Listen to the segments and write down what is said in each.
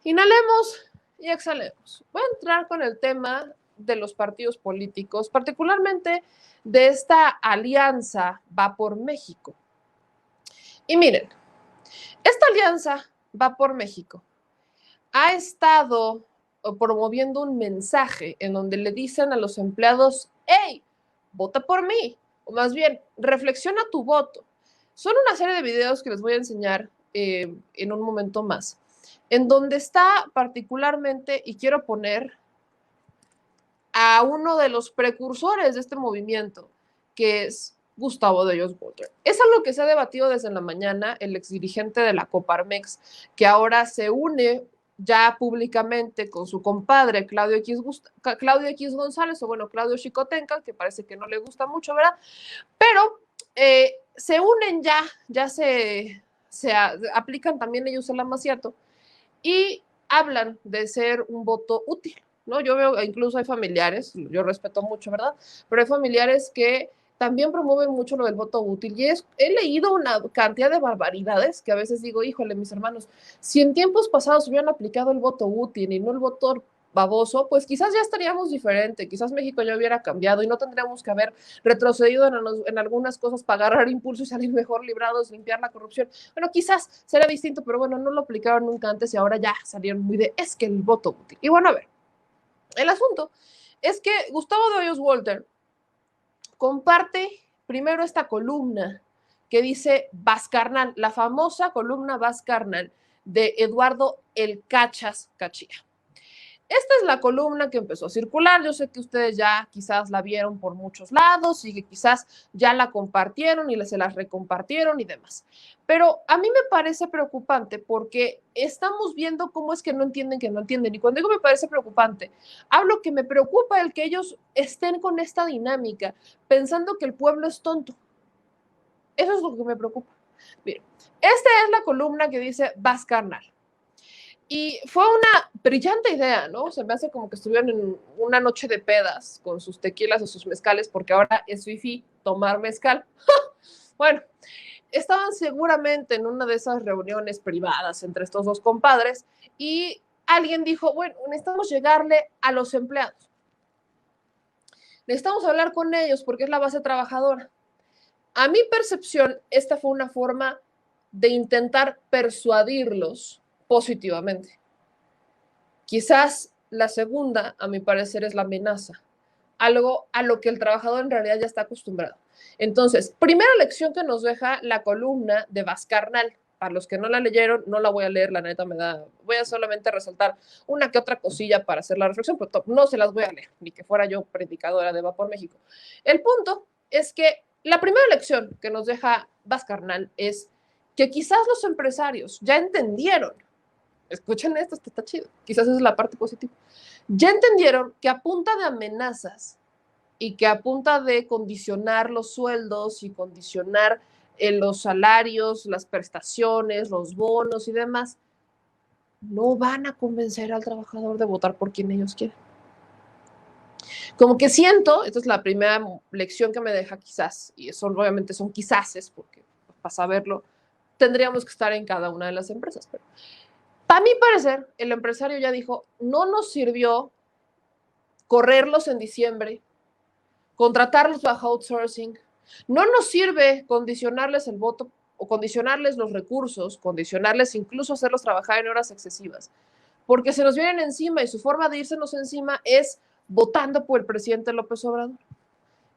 Inhalemos y exhalemos. Voy a entrar con el tema de los partidos políticos, particularmente de esta alianza Va por México. Y miren, esta alianza Va por México ha estado promoviendo un mensaje en donde le dicen a los empleados, hey, vota por mí, o más bien, reflexiona tu voto. Son una serie de videos que les voy a enseñar en un momento más, en donde está particularmente, y quiero poner a uno de los precursores de este movimiento, que es Gustavo de Hoyos Walter. Es algo que se ha debatido desde la mañana, el exdirigente de la Coparmex, que ahora se une ya públicamente con su compadre Claudio X González, o bueno, Claudio Xicotenca, que parece que no le gusta mucho, ¿verdad? Pero se unen ya se aplican también ellos el amaciato y hablan de ser un voto útil, ¿no? Yo veo, incluso hay familiares, yo respeto mucho, ¿verdad? Pero hay familiares que también promueven mucho lo del voto útil y he leído una cantidad de barbaridades que a veces digo, híjole, mis hermanos, si en tiempos pasados hubieran aplicado el voto útil y no el voto baboso, pues quizás ya estaríamos diferente, quizás México ya hubiera cambiado y no tendríamos que haber retrocedido en algunas cosas para agarrar impulso y salir mejor librados, limpiar la corrupción. Bueno, quizás será distinto, pero bueno, no lo aplicaron nunca antes y ahora ya salieron muy de, es que el voto útil. Y bueno, a ver, el asunto es que Gustavo de Hoyos Walter comparte primero esta columna que dice Vas Carnal, la famosa columna Vas Carnal de Eduardo El Cachas Cachía. Esta es la columna que empezó a circular. Yo sé que ustedes ya quizás la vieron por muchos lados y que quizás ya la compartieron y se las recompartieron y demás. Pero a mí me parece preocupante porque estamos viendo cómo es que no entienden que no entienden. Y cuando digo me parece preocupante, hablo que me preocupa el que ellos estén con esta dinámica pensando que el pueblo es tonto. Eso es lo que me preocupa. Miren, esta es la columna que dice Vas Carnal. Y fue una brillante idea, ¿no? Se me hace como que estuvieron en una noche de pedas con sus tequilas o sus mezcales, porque ahora es fifí tomar mezcal. Bueno, estaban seguramente en una de esas reuniones privadas entre estos dos compadres y alguien dijo, bueno, necesitamos llegarle a los empleados. Necesitamos hablar con ellos porque es la base trabajadora. A mi percepción, esta fue una forma de intentar persuadirlos positivamente. Quizás la segunda, a mi parecer, es la amenaza, algo a lo que el trabajador en realidad ya está acostumbrado. Entonces, primera lección que nos deja la columna de Vas Carnal. Para los que no la leyeron, no la voy a leer, la neta me da, voy a solamente resaltar una que otra cosilla para hacer la reflexión, pero no se las voy a leer, ni que fuera yo predicadora de Va por México. El punto es que la primera lección que nos deja Vas Carnal es que quizás los empresarios ya entendieron, escuchen esto está chido, quizás esa es la parte positiva, ya entendieron que a punta de amenazas y que a punta de condicionar los sueldos y condicionar los salarios, las prestaciones, los bonos y demás, no van a convencer al trabajador de votar por quien ellos quieren. Como que siento, esta es la primera lección que me deja quizás, y eso obviamente son quizáses, porque para saberlo tendríamos que estar en cada una de las empresas, pero para mi parecer, el empresario ya dijo, no nos sirvió correrlos en diciembre, contratarlos bajo outsourcing, no nos sirve condicionarles el voto o condicionarles los recursos, condicionarles incluso hacerlos trabajar en horas excesivas, porque se nos vienen encima y su forma de írsenos encima es votando por el presidente López Obrador.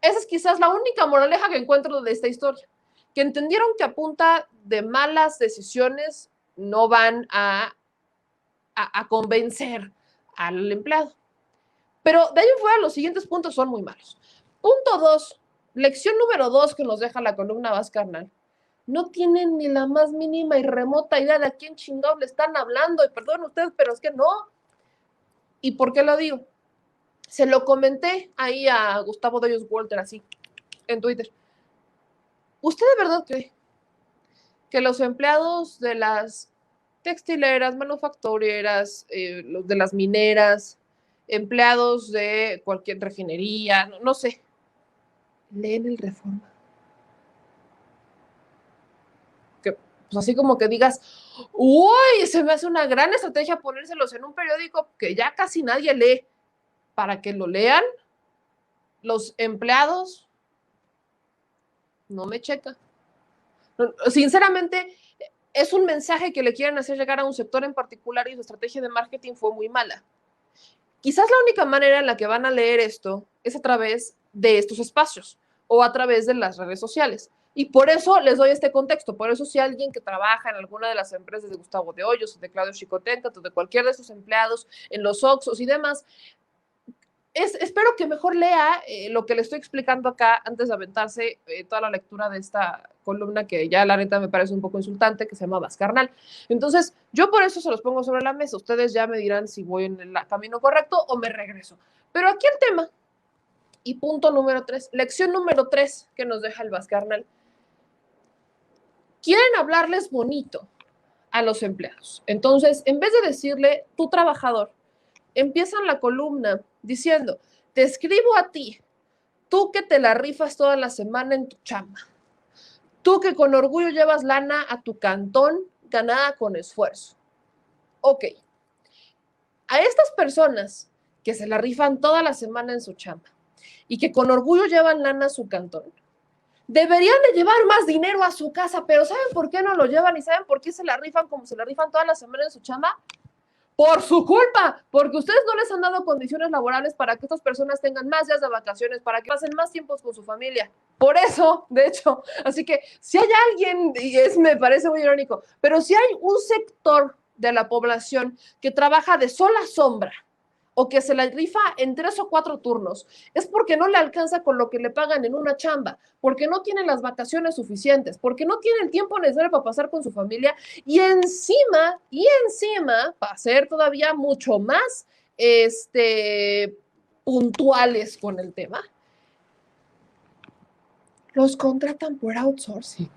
Esa es quizás la única moraleja que encuentro de esta historia, que entendieron que a punta de malas decisiones no van a convencer al empleado. Pero de ahí en fuera los siguientes puntos son muy malos. Punto 2, lección número 2 que nos deja la columna Vas Carnal. No tienen ni la más mínima y remota idea de a quién chingón le están hablando. Y perdón ustedes, pero es que no. ¿Y por qué lo digo? Se lo comenté ahí a Gustavo de Hoyos Walter así, en Twitter. ¿Usted de verdad cree que los empleados de las textileras, manufactureras, los de las mineras, empleados de cualquier refinería, no sé, leen el Reforma? Que pues así como que digas, uy, se me hace una gran estrategia ponérselos en un periódico que ya casi nadie lee, para que lo lean los empleados. No me checa. Sinceramente, es un mensaje que le quieren hacer llegar a un sector en particular y su estrategia de marketing fue muy mala. Quizás la única manera en la que van a leer esto es a través de estos espacios o a través de las redes sociales. Y por eso les doy este contexto. Por eso si alguien que trabaja en alguna de las empresas de Gustavo de Hoyos, de Claudio Chicotenca, de cualquier de sus empleados en los Oxxos y demás, espero que mejor lea lo que le estoy explicando acá antes de aventarse toda la lectura de esta columna que ya la neta me parece un poco insultante, que se llama Vascarnal. Entonces, yo por eso se los pongo sobre la mesa. Ustedes ya me dirán si voy en el camino correcto o me regreso. Pero aquí el tema, y punto número 3, lección número 3 que nos deja el Vascarnal. Quieren hablarles bonito a los empleados. Entonces, en vez de decirle, tu trabajador, empiezan la columna diciendo, te escribo a ti, tú que te la rifas toda la semana en tu chamba, tú que con orgullo llevas lana a tu cantón ganada con esfuerzo. Ok, a estas personas que se la rifan toda la semana en su chamba y que con orgullo llevan lana a su cantón, deberían de llevar más dinero a su casa, pero ¿saben por qué no lo llevan y saben por qué se la rifan como se la rifan toda la semana en su chamba? Por su culpa, porque ustedes no les han dado condiciones laborales para que estas personas tengan más días de vacaciones, para que pasen más tiempos con su familia. Por eso, de hecho, así que si hay alguien, y me parece muy irónico, pero si hay un sector de la población que trabaja de sola sombra o que se la rifa en 3 o 4 turnos, es porque no le alcanza con lo que le pagan en una chamba, porque no tiene las vacaciones suficientes, porque no tiene el tiempo necesario para pasar con su familia y encima, para ser todavía mucho más puntuales con el tema, los contratan por outsourcing.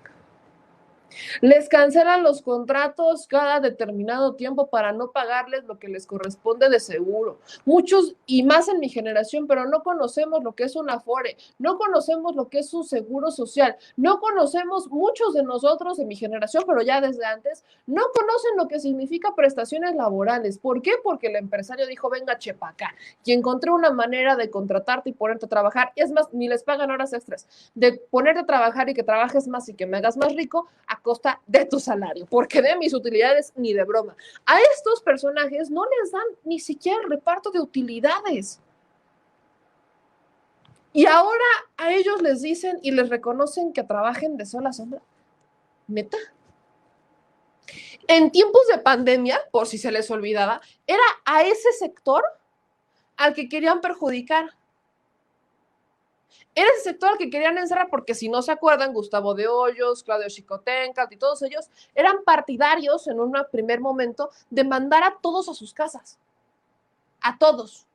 Les cancelan los contratos cada determinado tiempo para no pagarles lo que les corresponde de seguro. Muchos, y más en mi generación, pero no conocemos lo que es un Afore, no conocemos lo que es un seguro social, no conocemos, muchos de nosotros de mi generación, pero ya desde antes, no conocen lo que significa prestaciones laborales. ¿Por qué? Porque el empresario dijo, venga, chepa acá, y encontré una manera de contratarte y ponerte a trabajar. Es más, ni les pagan horas extras, de ponerte a trabajar y que trabajes más y que me hagas más rico a costa de tu salario, porque de mis utilidades ni de broma. A estos personajes no les dan ni siquiera el reparto de utilidades. Y ahora a ellos les dicen y les reconocen que trabajen de sola sombra. ¿Neta? En tiempos de pandemia, por si se les olvidaba, era a ese sector al que querían perjudicar. Era ese sector al que querían encerrar, porque si no se acuerdan, Gustavo de Hoyos, Claudio Chicotenca y todos ellos eran partidarios en un primer momento de mandar a todos a sus casas. A todos.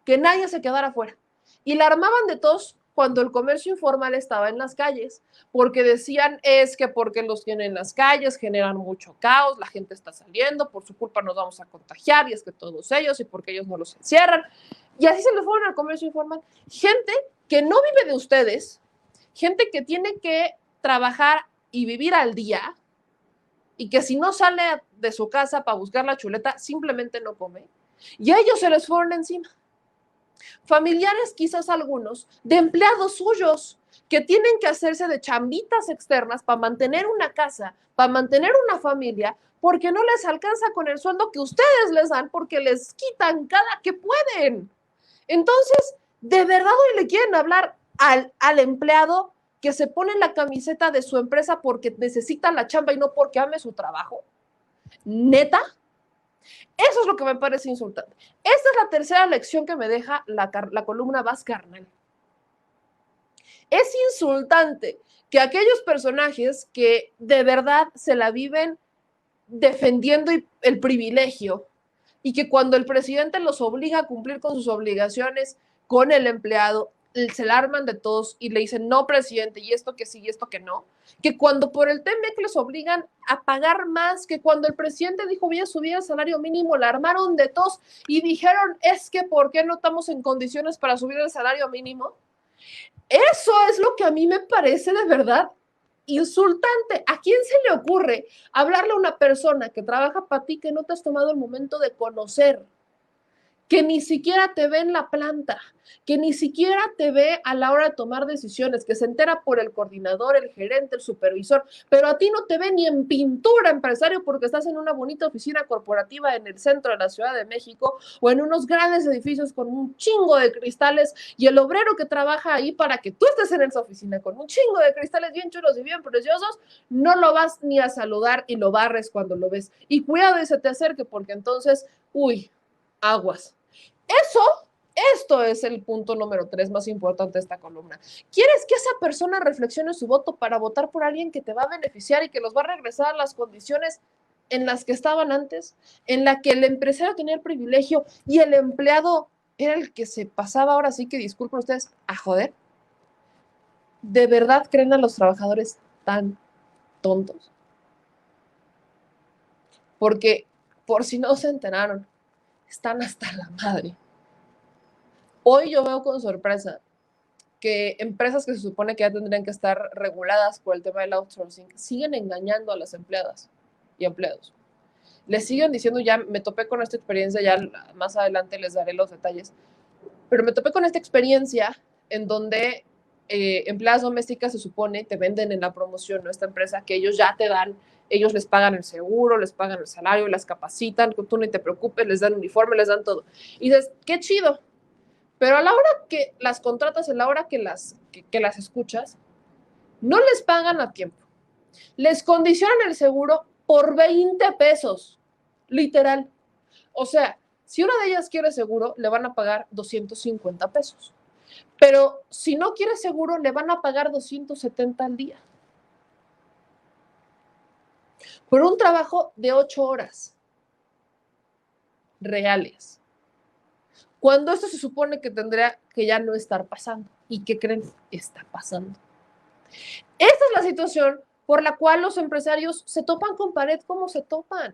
Que nadie se quedara afuera. Y la armaban de tos cuando el comercio informal estaba en las calles, porque decían es que porque los tienen en las calles generan mucho caos, la gente está saliendo, por su culpa nos vamos a contagiar, y es que todos ellos, y porque ellos no los encierran. Y así se les fueron al comercio informal. Gente que no vive de ustedes, gente que tiene que trabajar y vivir al día, y que si no sale de su casa para buscar la chuleta, simplemente no come. Y a ellos se les fueron encima. Familiares, quizás algunos, de empleados suyos, que tienen que hacerse de chambitas externas para mantener una casa, para mantener una familia, porque no les alcanza con el sueldo que ustedes les dan, porque les quitan cada que pueden. Entonces, ¿de verdad hoy le quieren hablar al empleado que se pone la camiseta de su empresa porque necesita la chamba y no porque ame su trabajo? ¿Neta? Eso es lo que me parece insultante. Esta es la tercera lección que me deja la columna Vascarnal. Es insultante que aquellos personajes que de verdad se la viven defendiendo el privilegio y que cuando el presidente los obliga a cumplir con sus obligaciones con el empleado, se la arman de todos y le dicen, no, presidente, y esto que sí, y esto que no, que cuando por el TEMEC les obligan a pagar más, que cuando el presidente dijo voy a subir el salario mínimo, la armaron de todos y dijeron, es que ¿por qué no estamos en condiciones para subir el salario mínimo? Eso es lo que a mí me parece de verdad insultante. ¿A quién se le ocurre hablarle a una persona que trabaja para ti que no te has tomado el momento de conocer? Que ni siquiera te ve en la planta, que ni siquiera te ve a la hora de tomar decisiones, que se entera por el coordinador, el gerente, el supervisor, pero a ti no te ve ni en pintura, empresario, porque estás en una bonita oficina corporativa en el centro de la Ciudad de México o en unos grandes edificios con un chingo de cristales y el obrero que trabaja ahí para que tú estés en esa oficina con un chingo de cristales bien chulos y bien preciosos, no lo vas ni a saludar y lo barres cuando lo ves. Y cuidado y se te acerque porque entonces, uy, aguas. Eso, esto es el punto número 3 más importante de esta columna. ¿Quieres que esa persona reflexione su voto para votar por alguien que te va a beneficiar y que los va a regresar a las condiciones en las que estaban antes, en la que el empresario tenía el privilegio y el empleado era el que se pasaba, ahora sí que disculpen ustedes, a joder? ¿De verdad creen a los trabajadores tan tontos? Porque, por si no se enteraron, están hasta la madre. Hoy yo veo con sorpresa que empresas que se supone que ya tendrían que estar reguladas por el tema del outsourcing siguen engañando a las empleadas y empleados. Les siguen diciendo, ya me topé con esta experiencia, ya más adelante les daré los detalles, pero me topé con esta experiencia en donde empleadas domésticas se supone te venden en la promoción, ¿no? Esta empresa que ellos ya te dan, ellos les pagan el seguro, les pagan el salario, las capacitan, tú ni te preocupes, les dan uniforme, les dan todo. Y dices, qué chido, pero a la hora que las contratas, a la hora que las escuchas, no les pagan a tiempo. Les condicionan el seguro por 20 pesos, literal. O sea, si una de ellas quiere seguro, le van a pagar 250 pesos. Pero si no quiere seguro, le van a pagar 270 al día. Por un trabajo de 8 horas reales. Cuando esto se supone que tendría que ya no estar pasando. ¿Y qué creen? Está pasando. Esta es la situación por la cual los empresarios se topan con pared como se topan.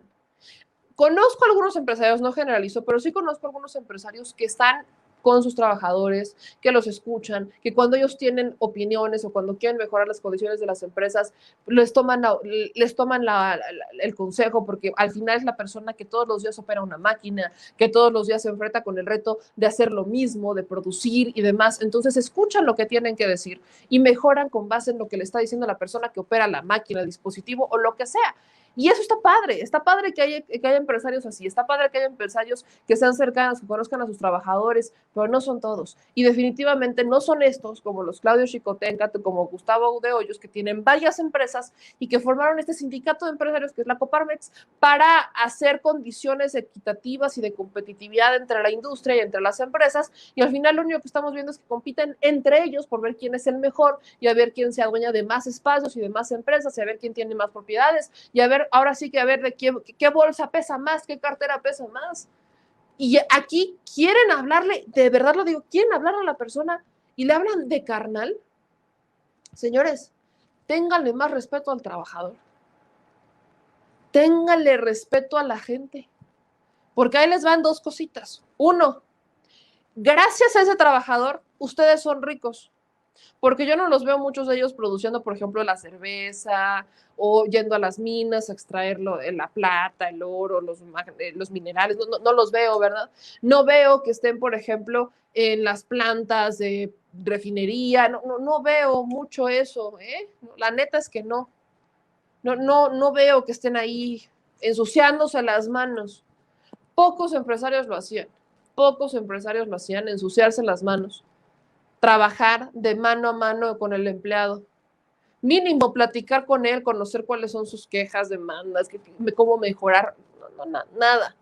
Conozco algunos empresarios, no generalizo, pero sí conozco algunos empresarios que están con sus trabajadores, que los escuchan, que cuando ellos tienen opiniones o cuando quieren mejorar las condiciones de las empresas, les toman el consejo, porque al final es la persona que todos los días opera una máquina, que todos los días se enfrenta con el reto de hacer lo mismo, de producir y demás. Entonces escuchan lo que tienen que decir y mejoran con base en lo que le está diciendo la persona que opera la máquina, el dispositivo o lo que sea. Y eso está padre que haya empresarios así, está padre que haya empresarios que sean cercanos, que conozcan a sus trabajadores, pero no son todos. Y definitivamente no son estos, como los Claudio Chicotenca, como Gustavo de Hoyos, que tienen varias empresas y que formaron este sindicato de empresarios, que es la Coparmex, para hacer condiciones equitativas y de competitividad entre la industria y entre las empresas. Y al final lo único que estamos viendo es que compiten entre ellos por ver quién es el mejor y a ver quién se adueña de más espacios y de más empresas y a ver quién tiene más propiedades y a ver, ahora sí que a ver de qué bolsa pesa más, qué cartera pesa más. Y aquí quieren hablarle, de verdad lo digo, quieren hablarle a la persona y le hablan de carnal. Señores, ténganle más respeto al trabajador. Ténganle respeto a la gente. Porque ahí les van dos cositas. Uno, gracias a ese trabajador, ustedes son ricos. Porque yo no los veo muchos de ellos produciendo, por ejemplo, la cerveza o yendo a las minas a extraer la plata, el oro, los minerales, no los veo, ¿verdad? No veo que estén, por ejemplo, en las plantas de refinería, no veo mucho eso, ¿eh? La neta es que no veo que estén ahí ensuciándose las manos. Pocos empresarios lo hacían, ensuciarse las manos, trabajar de mano a mano con el empleado. Mínimo platicar con él, conocer cuáles son sus quejas, demandas, cómo mejorar, nada.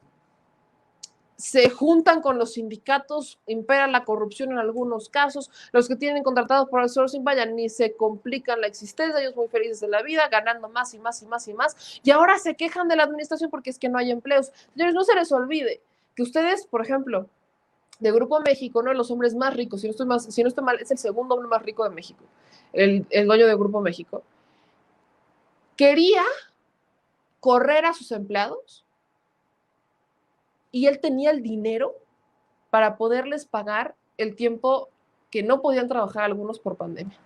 Se juntan con los sindicatos, impera la corrupción en algunos casos, los que tienen contratados por outsourcing, vaya, ni se complican la existencia, ellos muy felices de la vida, ganando más y más y más y más, y ahora se quejan de la administración porque es que no hay empleos. Señores, no se les olvide que ustedes, por ejemplo, de Grupo México, uno de los hombres más ricos, si no estoy mal, es el segundo hombre más rico de México, el dueño de Grupo México, quería correr a sus empleados y él tenía el dinero para poderles pagar el tiempo que no podían trabajar algunos por pandemia.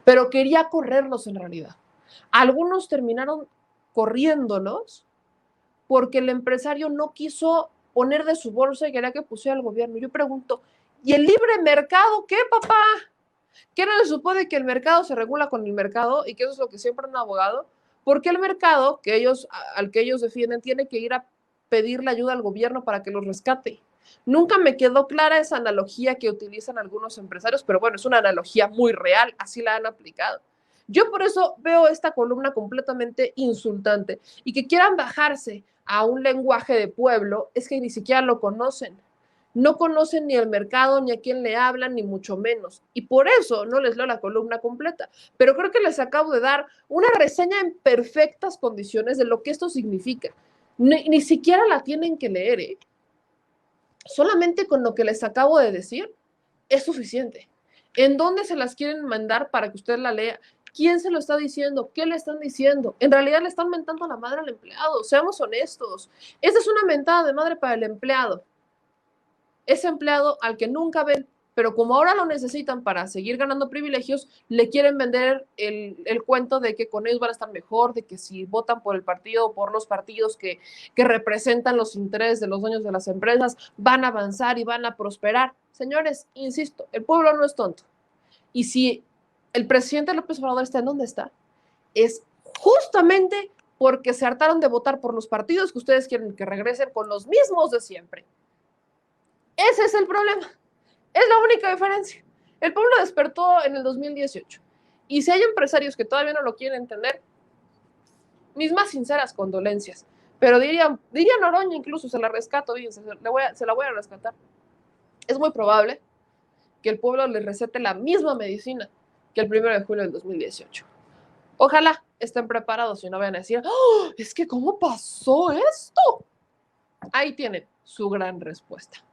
pero quería correrlos en realidad. Algunos terminaron corriéndolos porque el empresario no quiso poner de su bolsa y quería que pusiera el gobierno. Yo pregunto, ¿y el libre mercado qué, papá? ¿Qué no se supone que el mercado se regula con el mercado y que eso es lo que siempre han abogado? ¿Por qué el mercado al que ellos defienden tiene que ir a pedirle ayuda al gobierno para que los rescate? Nunca me quedó clara esa analogía que utilizan algunos empresarios, pero bueno, es una analogía muy real, así la han aplicado. Yo por eso veo esta columna completamente insultante y que quieran bajarse a un lenguaje de pueblo, es que ni siquiera lo conocen. No conocen ni el mercado, ni a quién le hablan, ni mucho menos. Y por eso no les leo la columna completa. Pero creo que les acabo de dar una reseña en perfectas condiciones de lo que esto significa. Ni siquiera la tienen que leer, ¿eh? Solamente con lo que les acabo de decir es suficiente. ¿En dónde se las quieren mandar para que usted la lea? ¿Quién se lo está diciendo? ¿Qué le están diciendo? En realidad le están mentando la madre al empleado. Seamos honestos. Esta es una mentada de madre para el empleado. Ese empleado al que nunca ven, pero como ahora lo necesitan para seguir ganando privilegios, le quieren vender el cuento de que con ellos van a estar mejor, de que si votan por el partido o por los partidos que representan los intereses de los dueños de las empresas, van a avanzar y van a prosperar. Señores, insisto, el pueblo no es tonto. Y si el presidente López Obrador está en donde está, es justamente porque se hartaron de votar por los partidos que ustedes quieren que regresen con los mismos de siempre. Ese es el problema. Es la única diferencia. El pueblo despertó en el 2018. Y si hay empresarios que todavía no lo quieren entender, mis más sinceras condolencias. Pero diría Noroña, incluso se la rescato, se la voy a rescatar. Es muy probable que el pueblo le recete la misma medicina que el 1 de julio del 2018. Ojalá estén preparados y no vayan a decir, ¡oh, es que cómo pasó esto! Ahí tienen su gran respuesta.